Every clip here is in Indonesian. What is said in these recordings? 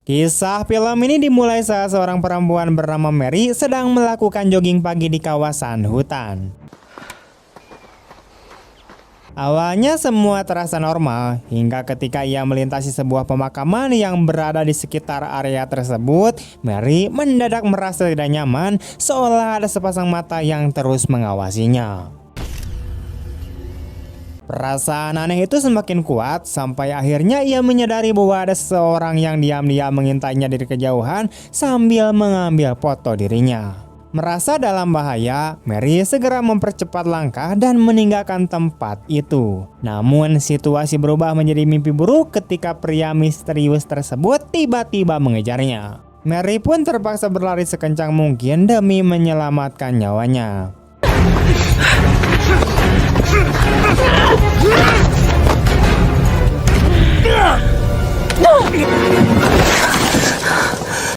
Kisah film ini dimulai saat seorang perempuan bernama Mary sedang melakukan jogging pagi di kawasan hutan. Awalnya semua terasa normal, hingga ketika ia melintasi sebuah pemakaman yang berada di sekitar area tersebut, Mary mendadak merasa tidak nyaman, seolah ada sepasang mata yang terus mengawasinya. Perasaan aneh itu semakin kuat sampai akhirnya ia menyadari bahwa ada seseorang yang diam-diam mengintainya dari kejauhan sambil mengambil foto dirinya. Merasa dalam bahaya, Mary segera mempercepat langkah dan meninggalkan tempat itu. Namun situasi berubah menjadi mimpi buruk ketika pria misterius tersebut tiba-tiba mengejarnya. Mary pun terpaksa berlari sekencang mungkin demi menyelamatkan nyawanya.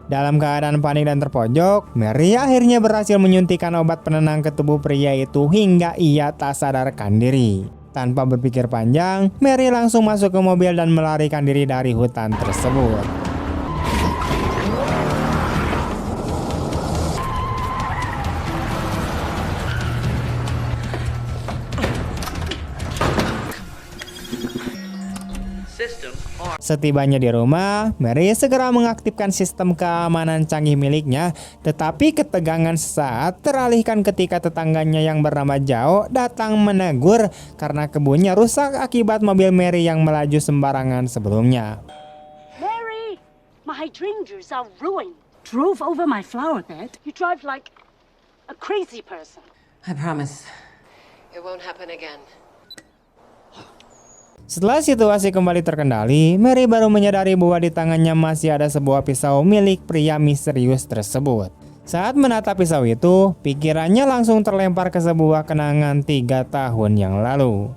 Dalam keadaan panik dan terpojok, Mary akhirnya berhasil menyuntikkan obat penenang ke tubuh pria itu hingga ia tak sadarkan diri. Tanpa berpikir panjang, Mary langsung masuk ke mobil dan melarikan diri dari hutan tersebut. Setibanya di rumah, Mary segera mengaktifkan sistem keamanan canggih miliknya, tetapi ketegangan sesaat teralihkan ketika tetangganya yang bernama Zhao datang menegur karena kebunnya rusak akibat mobil Mary yang melaju sembarangan sebelumnya. Mary, my hydrangeas are ruined. Drove over my flower bed. You drive like a crazy person. I promise it won't happen again. Setelah situasi kembali terkendali, Mary baru menyadari bahwa di tangannya masih ada sebuah pisau milik pria misterius tersebut. Saat menatap pisau itu, pikirannya langsung terlempar ke sebuah kenangan 3 tahun yang lalu.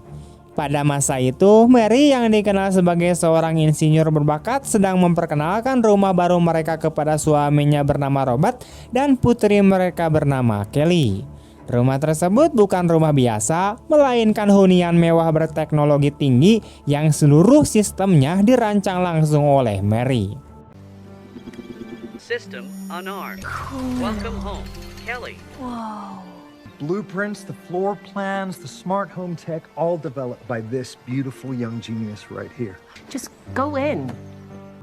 Pada masa itu, Mary yang dikenal sebagai seorang insinyur berbakat sedang memperkenalkan rumah baru mereka kepada suaminya bernama Robert dan putri mereka bernama Kelly. Rumah tersebut bukan rumah biasa, melainkan hunian mewah berteknologi tinggi yang seluruh sistemnya dirancang langsung oleh Mary. System unarmed. Welcome home, Kelly. Whoa. Blueprints, the floor plans, the smart home tech, all developed by this beautiful young genius right here. Just go in.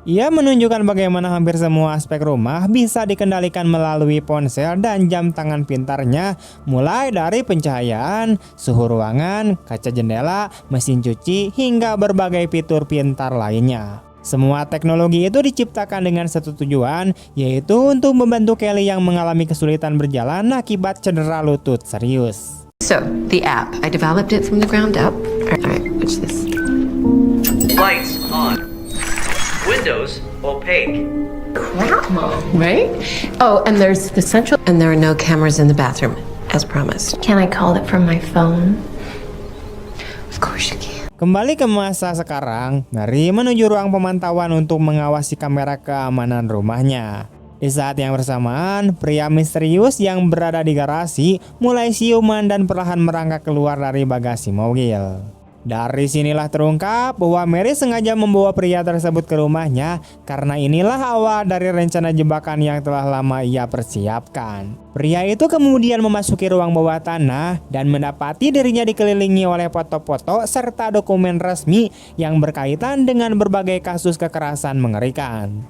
Ia menunjukkan bagaimana hampir semua aspek rumah bisa dikendalikan melalui ponsel dan jam tangan pintarnya, mulai dari pencahayaan, suhu ruangan, kaca jendela, mesin cuci, hingga berbagai fitur pintar lainnya. Semua teknologi itu diciptakan dengan satu tujuan, yaitu untuk membantu Kelly yang mengalami kesulitan berjalan akibat cedera lutut serius. So, the app, I developed it from the ground up. Alright, what's this? Lights on. Windows opaque. Crap, Mom. Right? Oh, and there's the central, and there are no cameras in the bathroom, as promised. Can I call it from my phone? Of course you can. Kembali ke masa sekarang, Mary menuju ruang pemantauan untuk mengawasi kamera keamanan rumahnya. Di saat yang bersamaan, pria misterius yang berada di garasi mulai siuman dan perlahan merangkak keluar dari bagasi mobil. Dari sinilah terungkap bahwa Mary sengaja membawa pria tersebut ke rumahnya karena inilah awal dari rencana jebakan yang telah lama ia persiapkan. Pria itu kemudian memasuki ruang bawah tanah dan mendapati dirinya dikelilingi oleh foto-foto serta dokumen resmi yang berkaitan dengan berbagai kasus kekerasan mengerikan.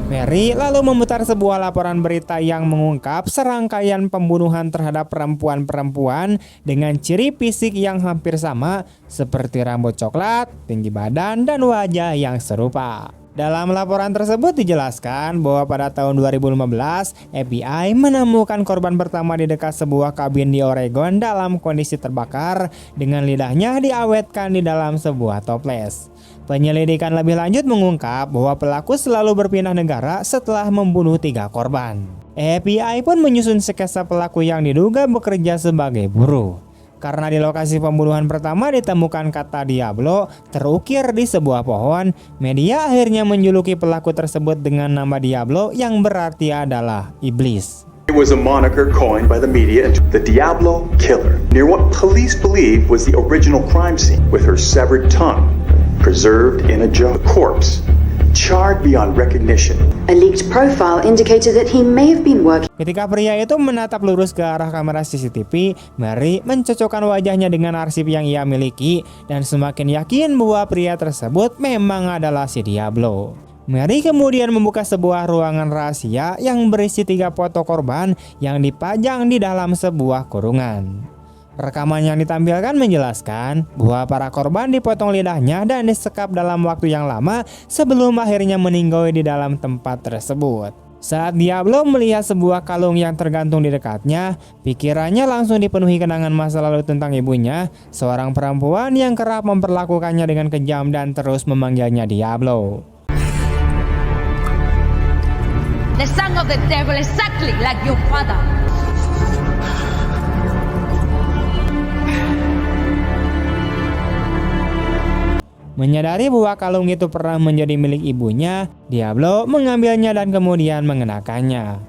Mary lalu memutar sebuah laporan berita yang mengungkap serangkaian pembunuhan terhadap perempuan-perempuan dengan ciri fisik yang hampir sama seperti rambut coklat, tinggi badan, dan wajah yang serupa. Dalam laporan tersebut dijelaskan bahwa pada tahun 2015, FBI menemukan korban pertama di dekat sebuah kabin di Oregon dalam kondisi terbakar dengan lidahnya diawetkan di dalam sebuah toples. Penyelidikan lebih lanjut mengungkap bahwa pelaku selalu berpindah negara setelah membunuh 3 korban. FBI pun menyusun sketsa pelaku yang diduga bekerja sebagai buruh. Karena di lokasi pembunuhan pertama ditemukan kata Diablo terukir di sebuah pohon, media akhirnya menjuluki pelaku tersebut dengan nama Diablo yang berarti adalah iblis. was a moniker coined by the media, the Diablo Killer, near what police believe was the original crime scene, with her severed tongue preserved in a jug. The corpse, charred beyond recognition. A leaked profile indicated that he may have been working. Ketika pria itu menatap lurus ke arah kamera CCTV, Mary mencocokkan wajahnya dengan arsip yang ia miliki dan semakin yakin bahwa pria tersebut memang adalah si Diablo. Mary kemudian membuka sebuah ruangan rahasia yang berisi 3 foto korban yang dipajang di dalam sebuah kurungan. Rekaman yang ditampilkan menjelaskan bahwa para korban dipotong lidahnya dan disekap dalam waktu yang lama sebelum akhirnya meninggal di dalam tempat tersebut. Saat Diablo melihat sebuah kalung yang tergantung di dekatnya, pikirannya langsung dipenuhi kenangan masa lalu tentang ibunya, seorang perempuan yang kerap memperlakukannya dengan kejam dan terus memanggilnya Diablo. The son of the devil exactly like your father. Menyadari bahwa kalung itu pernah menjadi milik ibunya, Diablo mengambilnya dan kemudian mengenakannya.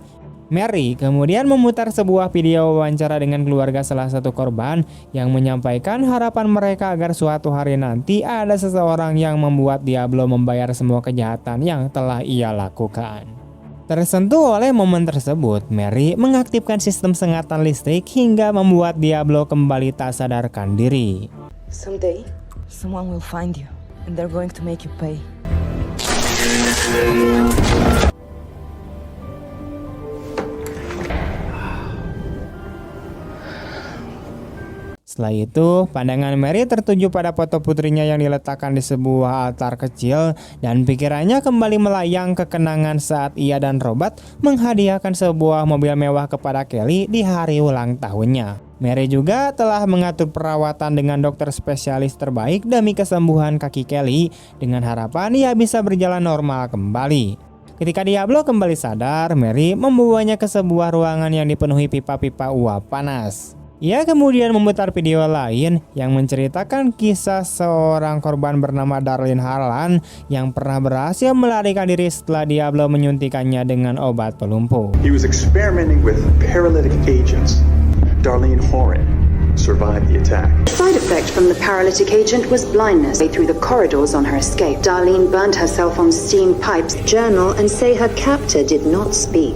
Mary kemudian memutar sebuah video wawancara dengan keluarga salah satu korban yang menyampaikan harapan mereka agar suatu hari nanti ada seseorang yang membuat Diablo membayar semua kejahatan yang telah ia lakukan. Tersentuh oleh momen tersebut, Mary mengaktifkan sistem sengatan listrik hingga membuat Diablo kembali tak sadarkan diri. Someday, someone will find you. And they're going to make you pay. Setelah itu, pandangan Mary tertuju pada foto putrinya yang diletakkan di sebuah altar kecil dan pikirannya kembali melayang ke kenangan saat ia dan Robert menghadiahkan sebuah mobil mewah kepada Kelly di hari ulang tahunnya. Mary juga telah mengatur perawatan dengan dokter spesialis terbaik demi kesembuhan kaki Kelly dengan harapan ia bisa berjalan normal kembali. Ketika Diablo kembali sadar, Mary membawanya ke sebuah ruangan yang dipenuhi pipa-pipa uap panas. Ia kemudian memutar video lain yang menceritakan kisah seorang korban bernama Darlene Harlan yang pernah berhasil melarikan diri setelah Diablo menyuntikannya dengan obat pelumpuh. He was experimenting with paralytic agents. Darlene Horan survived the attack. The side effect from the paralytic agent was blindness through the corridors on her escape. Darlene burned herself on steam pipes, journal, and say her captor did not speak.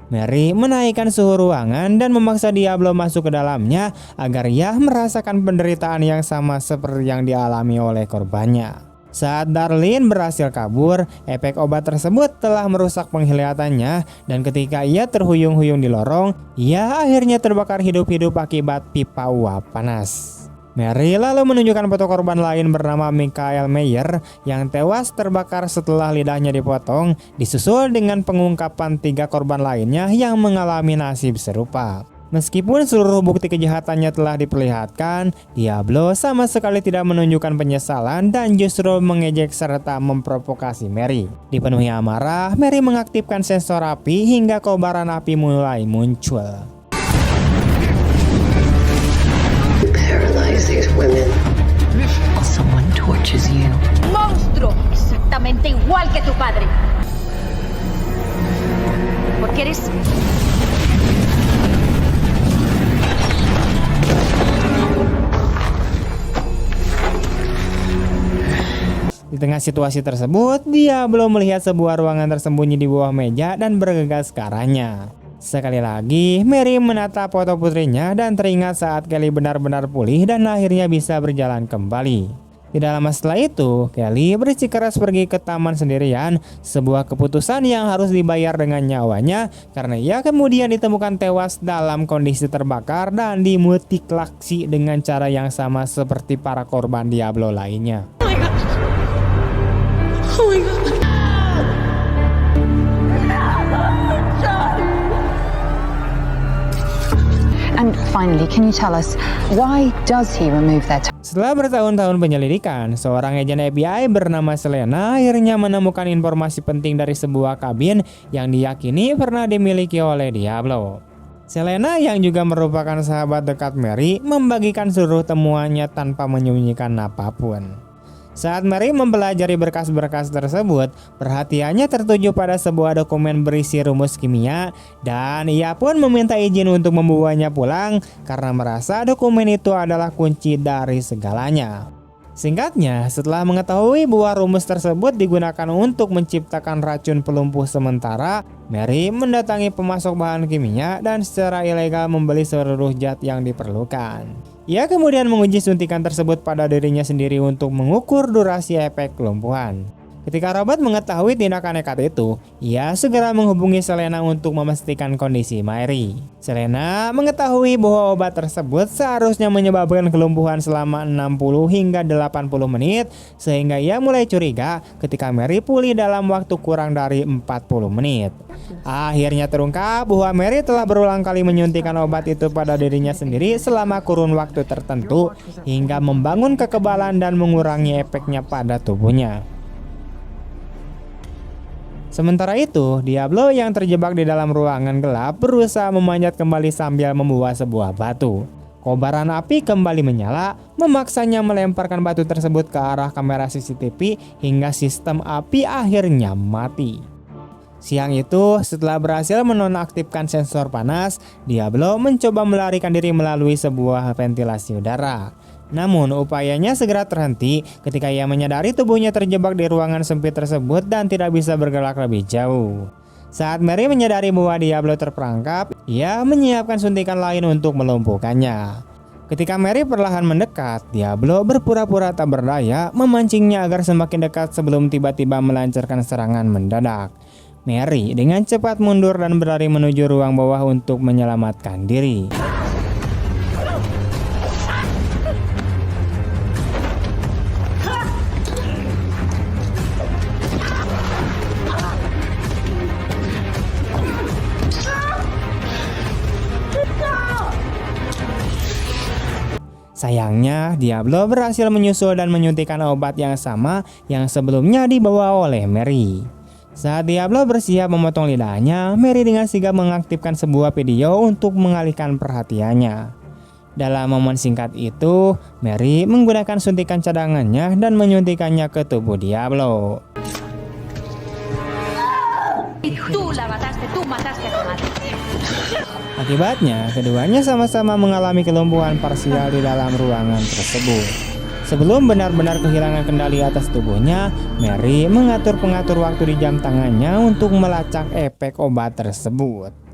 Mary menaikkan suhu ruangan dan memaksa Diablo masuk ke dalamnya agar ia merasakan penderitaan yang sama seperti yang dialami oleh korbannya. Saat Darlene berhasil kabur, efek obat tersebut telah merusak penglihatannya dan ketika ia terhuyung-huyung di lorong, ia akhirnya terbakar hidup-hidup akibat pipa uap panas. Mary lalu menunjukkan foto korban lain bernama Michael Meyer yang tewas terbakar setelah lidahnya dipotong, disusul dengan pengungkapan 3 korban lainnya yang mengalami nasib serupa. Meskipun seluruh bukti kejahatannya telah diperlihatkan, Diablo sama sekali tidak menunjukkan penyesalan dan justru mengejek serta memprovokasi Mary. Dipenuhi amarah, Mary mengaktifkan sensor api hingga kobaran api mulai muncul. Paralyze these women. Someone tortures you. Monstruo, exactamente igual que tu padre. Porque eres Di tengah situasi tersebut, Diablo melihat sebuah ruangan tersembunyi di bawah meja dan bergegas ke arahnya. Sekali lagi, Mary menatap foto putrinya dan teringat saat Kelly benar-benar pulih dan akhirnya bisa berjalan kembali. Tidak lama setelah itu, Kelly bersikeras pergi ke taman sendirian, sebuah keputusan yang harus dibayar dengan nyawanya karena ia kemudian ditemukan tewas dalam kondisi terbakar dan dimutiklasi dengan cara yang sama seperti para korban Diablo lainnya. Oh my God. And finally, can you tell us why does he remove their Setelah bertahun-tahun penyelidikan, seorang agen FBI bernama Selena akhirnya menemukan informasi penting dari sebuah kabin yang diyakini pernah dimiliki oleh Diablo. Selena yang juga merupakan sahabat dekat Mary membagikan seluruh temuannya tanpa menyembunyikan apapun. Saat Mary mempelajari berkas-berkas tersebut, perhatiannya tertuju pada sebuah dokumen berisi rumus kimia dan ia pun meminta izin untuk membawanya pulang karena merasa dokumen itu adalah kunci dari segalanya. Singkatnya, setelah mengetahui bahwa rumus tersebut digunakan untuk menciptakan racun pelumpuh sementara, Mary mendatangi pemasok bahan kimia dan secara ilegal membeli seluruh zat yang diperlukan. Ia kemudian menguji suntikan tersebut pada dirinya sendiri untuk mengukur durasi efek kelumpuhan. Ketika Robert mengetahui tindakan nekat itu, ia segera menghubungi Selena untuk memastikan kondisi Mary. Selena mengetahui bahwa obat tersebut seharusnya menyebabkan kelumpuhan selama 60 hingga 80 menit, sehingga ia mulai curiga ketika Mary pulih dalam waktu kurang dari 40 menit. Akhirnya terungkap bahwa Mary telah berulang kali menyuntikkan obat itu pada dirinya sendiri selama kurun waktu tertentu hingga membangun kekebalan dan mengurangi efeknya pada tubuhnya. Sementara itu, Diablo yang terjebak di dalam ruangan gelap berusaha memanjat kembali sambil membawa sebuah batu. Kobaran api kembali menyala, memaksanya melemparkan batu tersebut ke arah kamera CCTV hingga sistem api akhirnya mati. Siang itu, setelah berhasil menonaktifkan sensor panas, Diablo mencoba melarikan diri melalui sebuah ventilasi udara. Namun upayanya segera terhenti ketika ia menyadari tubuhnya terjebak di ruangan sempit tersebut dan tidak bisa bergerak lebih jauh. Saat Mary menyadari bahwa Diablo terperangkap, ia menyiapkan suntikan lain untuk melumpuhkannya. Ketika Mary perlahan mendekat, Diablo berpura-pura tak berdaya, memancingnya agar semakin dekat sebelum tiba-tiba melancarkan serangan mendadak. Mary dengan cepat mundur dan berlari menuju ruang bawah untuk menyelamatkan diri. Sayangnya, Diablo berhasil menyusul dan menyuntikkan obat yang sama yang sebelumnya dibawa oleh Mary. Saat Diablo bersiap memotong lidahnya, Mary dengan sigap mengaktifkan sebuah video untuk mengalihkan perhatiannya. Dalam momen singkat itu, Mary menggunakan suntikan cadangannya dan menyuntikannya ke tubuh Diablo. Akibatnya, keduanya sama-sama mengalami kelumpuhan parsial di dalam ruangan tersebut. Sebelum benar-benar kehilangan kendali atas tubuhnya, Mary mengatur pengatur waktu di jam tangannya untuk melacak efek obat tersebut.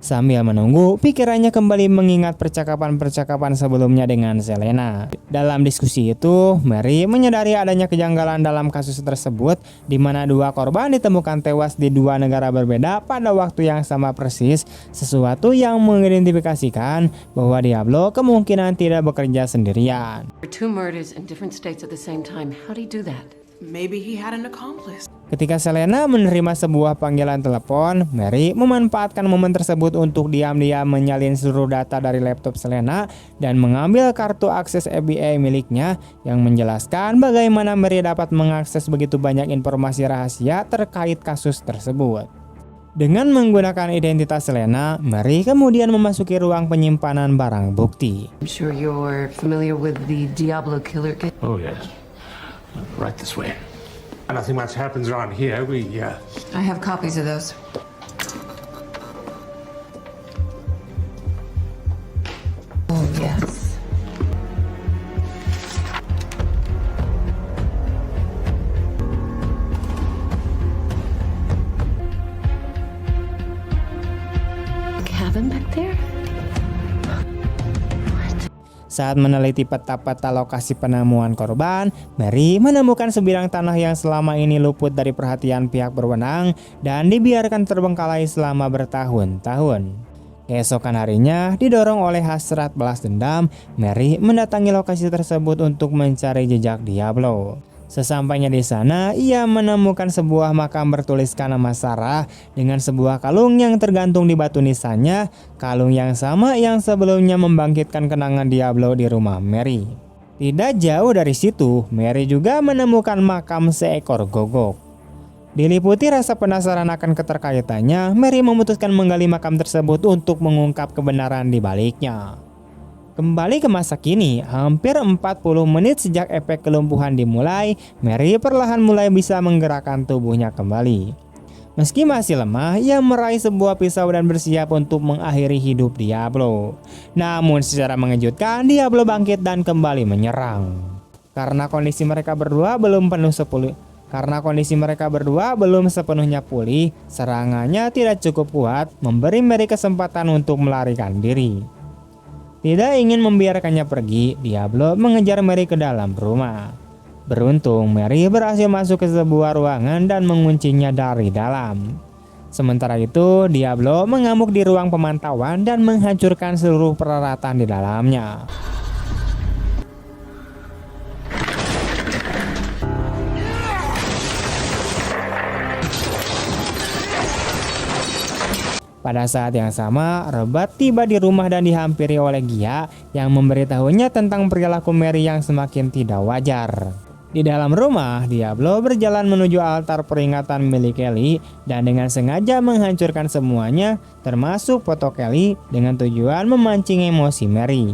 Sambil menunggu, pikirannya kembali mengingat percakapan-percakapan sebelumnya dengan Selena. Dalam diskusi itu, Mary menyadari adanya kejanggalan dalam kasus tersebut, di mana dua korban ditemukan tewas di dua negara berbeda pada waktu yang sama persis, sesuatu yang mengidentifikasikan bahwa Diablo kemungkinan tidak bekerja sendirian. Two murders in different states at the same time. How do you do that? Maybe he had an accomplice. Ketika Selena menerima sebuah panggilan telepon, Mary memanfaatkan momen tersebut untuk diam-diam menyalin seluruh data dari laptop Selena dan mengambil kartu akses FBI miliknya yang menjelaskan bagaimana Mary dapat mengakses begitu banyak informasi rahasia terkait kasus tersebut. Dengan menggunakan identitas Selena, Mary kemudian memasuki ruang penyimpanan barang bukti. I'm sure you're familiar with the Diablo killer case. Oh yes, right this way. Nothing much happens around here. I have copies of those. Oh, yes. Cabin back there? Saat meneliti peta-peta lokasi penemuan korban, Mary menemukan sebidang tanah yang selama ini luput dari perhatian pihak berwenang dan dibiarkan terbengkalai selama bertahun-tahun. Keesokan harinya, didorong oleh hasrat balas dendam, Mary mendatangi lokasi tersebut untuk mencari jejak Diablo. Sesampainya di sana, ia menemukan sebuah makam bertuliskan nama Sarah dengan sebuah kalung yang tergantung di batu nisannya, kalung yang sama yang sebelumnya membangkitkan kenangan Diablo di rumah Mary. Tidak jauh dari situ, Mary juga menemukan makam seekor gogok. Diliputi rasa penasaran akan keterkaitannya, Mary memutuskan menggali makam tersebut untuk mengungkap kebenaran di baliknya. Kembali ke masa kini, hampir 40 menit sejak efek kelumpuhan dimulai, Mary perlahan mulai bisa menggerakkan tubuhnya kembali. Meski masih lemah, ia meraih sebuah pisau dan bersiap untuk mengakhiri hidup Diablo. Namun secara mengejutkan, Diablo bangkit dan kembali menyerang. Karena kondisi mereka berdua belum sepenuhnya pulih, serangannya tidak cukup kuat, memberi Mary kesempatan untuk melarikan diri. Tidak ingin membiarkannya pergi, Diablo mengejar Mary ke dalam rumah. Beruntung, Mary berhasil masuk ke sebuah ruangan dan menguncinya dari dalam. Sementara itu, Diablo mengamuk di ruang pemantauan dan menghancurkan seluruh peralatan di dalamnya. Pada saat yang sama, Robert tiba di rumah dan dihampiri oleh Gia yang memberitahunya tentang perilaku Mary yang semakin tidak wajar. Di dalam rumah, Diablo berjalan menuju altar peringatan milik Kelly dan dengan sengaja menghancurkan semuanya, termasuk foto Kelly, dengan tujuan memancing emosi Mary.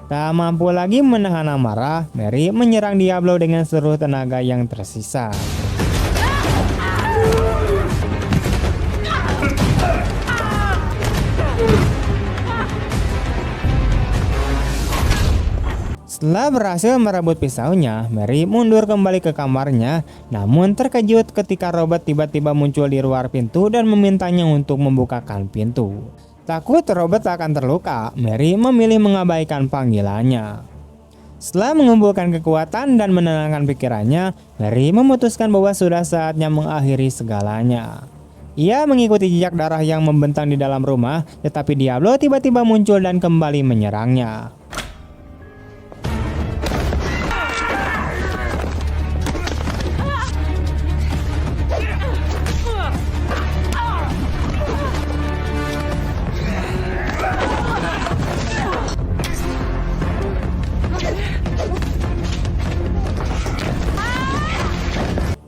Tak mampu lagi menahan amarah, Mary menyerang Diablo dengan seluruh tenaga yang tersisa. Setelah berhasil merebut pisaunya, Mary mundur kembali ke kamarnya, namun terkejut ketika Robert tiba-tiba muncul di luar pintu dan memintanya untuk membukakan pintu. Takut Robert akan terluka, Mary memilih mengabaikan panggilannya. Setelah mengumpulkan kekuatan dan menenangkan pikirannya, Mary memutuskan bahwa sudah saatnya mengakhiri segalanya. Ia mengikuti jejak darah yang membentang di dalam rumah, tetapi Diablo tiba-tiba muncul dan kembali menyerangnya.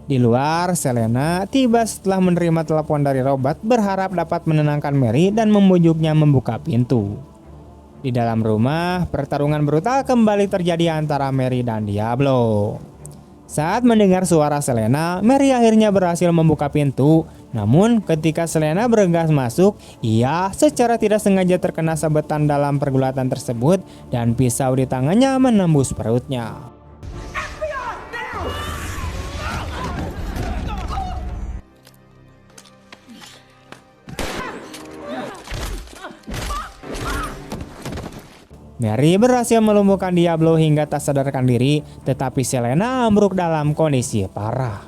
Di luar, Selena tiba setelah menerima telepon dari Robert berharap dapat menenangkan Mary dan membujuknya membuka pintu. Di dalam rumah, pertarungan brutal kembali terjadi antara Mary dan Diablo. Saat mendengar suara Selena, Mary akhirnya berhasil membuka pintu. Namun ketika Selena bergegas masuk, ia secara tidak sengaja terkena sabetan dalam pergulatan tersebut dan pisau di tangannya menembus perutnya. Mary berhasil melumpuhkan Diablo hingga tak sadarkan diri, tetapi Selena ambruk dalam kondisi parah.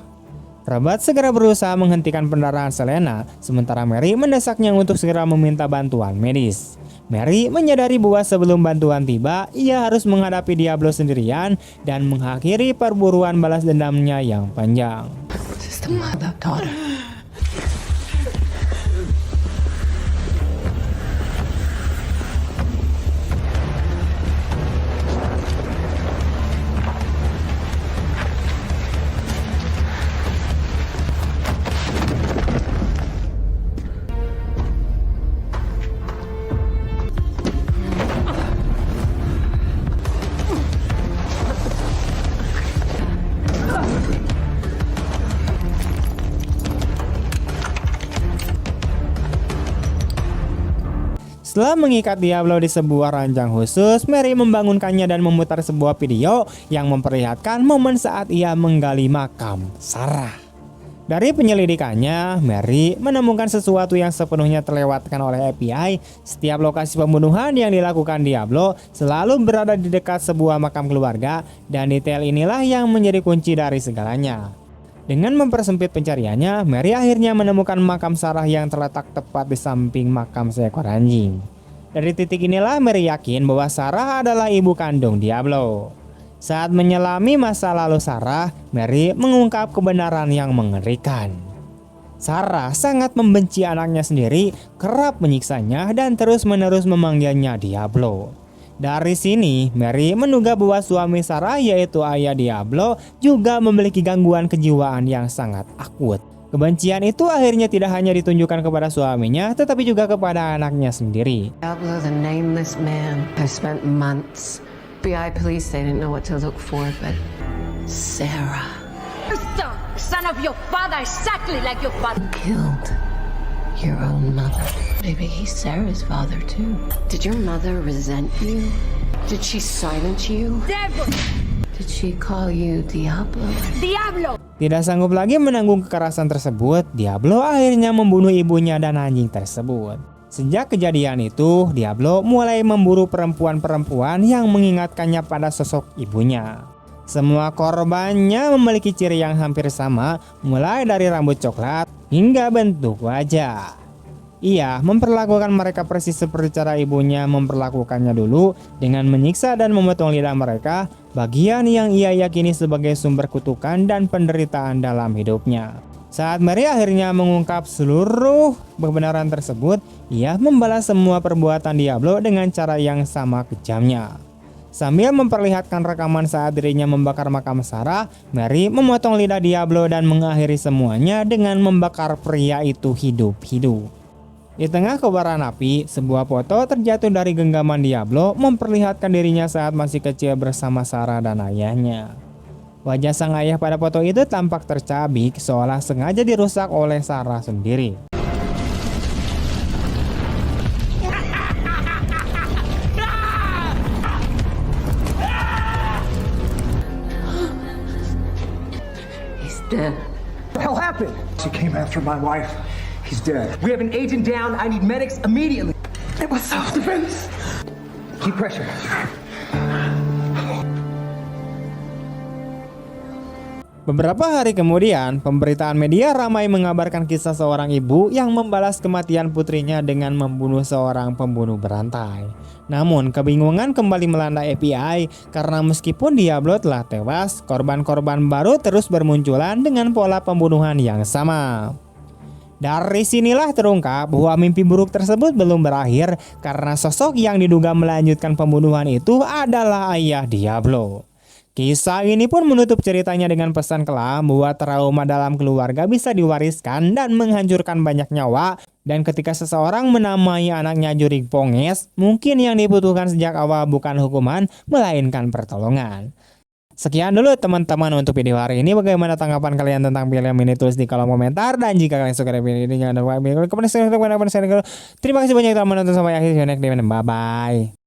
Robert segera berusaha menghentikan pendarahan Selena, sementara Mary mendesaknya untuk segera meminta bantuan medis. Mary menyadari bahwa sebelum bantuan tiba, ia harus menghadapi Diablo sendirian dan mengakhiri perburuan balas dendamnya yang panjang. Setelah mengikat Diablo di sebuah ranjang khusus, Mary membangunkannya dan memutar sebuah video yang memperlihatkan momen saat ia menggali makam Sarah. Dari penyelidikannya, Mary menemukan sesuatu yang sepenuhnya terlewatkan oleh FBI. Setiap lokasi pembunuhan yang dilakukan Diablo selalu berada di dekat sebuah makam keluarga, dan detail inilah yang menjadi kunci dari segalanya. Dengan mempersempit pencariannya, Mary akhirnya menemukan makam Sarah yang terletak tepat di samping makam seekor anjing. Dari titik inilah Mary yakin bahwa Sarah adalah ibu kandung Diablo. Saat menyelami masa lalu Sarah, Mary mengungkap kebenaran yang mengerikan. Sarah sangat membenci anaknya sendiri, kerap menyiksanya dan terus-menerus memanggilnya Diablo. Dari sini, Mary menduga bahwa suami Sarah yaitu ayah Diablo juga memiliki gangguan kejiwaan yang sangat akut. Kebencian itu akhirnya tidak hanya ditunjukkan kepada suaminya, tetapi juga kepada anaknya sendiri. Diablo, the nameless man. I spent months. FBI police, they didn't know what to look for, but Sarah. Son of your father, exactly like your father. Killed your own mother. Maybe he's Sarah's father too. Did your mother resent you? Did she silence you? Devil! Did she call you Diablo? Diablo! Tidak sanggup lagi menanggung kekerasan tersebut, Diablo akhirnya membunuh ibunya dan anjing tersebut. Sejak kejadian itu, Diablo mulai memburu perempuan-perempuan yang mengingatkannya pada sosok ibunya. Semua korbannya memiliki ciri yang hampir sama, mulai dari rambut coklat hingga bentuk wajah. Ia memperlakukan mereka persis seperti cara ibunya memperlakukannya dulu, dengan menyiksa dan memotong lidah mereka, bagian yang ia yakini sebagai sumber kutukan dan penderitaan dalam hidupnya. Saat Mary akhirnya mengungkap seluruh kebenaran tersebut, ia membalas semua perbuatan Diablo dengan cara yang sama kejamnya. Sambil memperlihatkan rekaman saat dirinya membakar makam Sarah, Mary memotong lidah Diablo dan mengakhiri semuanya dengan membakar pria itu hidup-hidup. Di tengah kobaran api, sebuah foto terjatuh dari genggaman Diablo memperlihatkan dirinya saat masih kecil bersama Sarah dan ayahnya. Wajah sang ayah pada foto itu tampak tercabik, seolah sengaja dirusak oleh Sarah sendiri. He's dead. What the hell happened? He came after my wife. He's dead. We have an agent down. I need medics immediately. It was self-defense. Keep pressure. Beberapa hari kemudian, pemberitaan media ramai mengabarkan kisah seorang ibu yang membalas kematian putrinya dengan membunuh seorang pembunuh berantai. Namun, kebingungan kembali melanda FBI karena meskipun Diablo telah tewas, korban-korban baru terus bermunculan dengan pola pembunuhan yang sama. Dari sinilah terungkap bahwa mimpi buruk tersebut belum berakhir karena sosok yang diduga melanjutkan pembunuhan itu adalah ayah Diablo. Kisah ini pun menutup ceritanya dengan pesan kelam bahwa trauma dalam keluarga bisa diwariskan dan menghancurkan banyak nyawa, dan ketika seseorang menamai anaknya Jurik Ponges, mungkin yang dibutuhkan sejak awal bukan hukuman, melainkan pertolongan. Sekian dulu teman-teman untuk video hari ini. Bagaimana tanggapan kalian tentang film ini? Tulis di kolom komentar. Dan jika kalian suka video ini, jangan lupa like, komen, share. Terima kasih banyak telah menonton sampai akhir. Bye bye.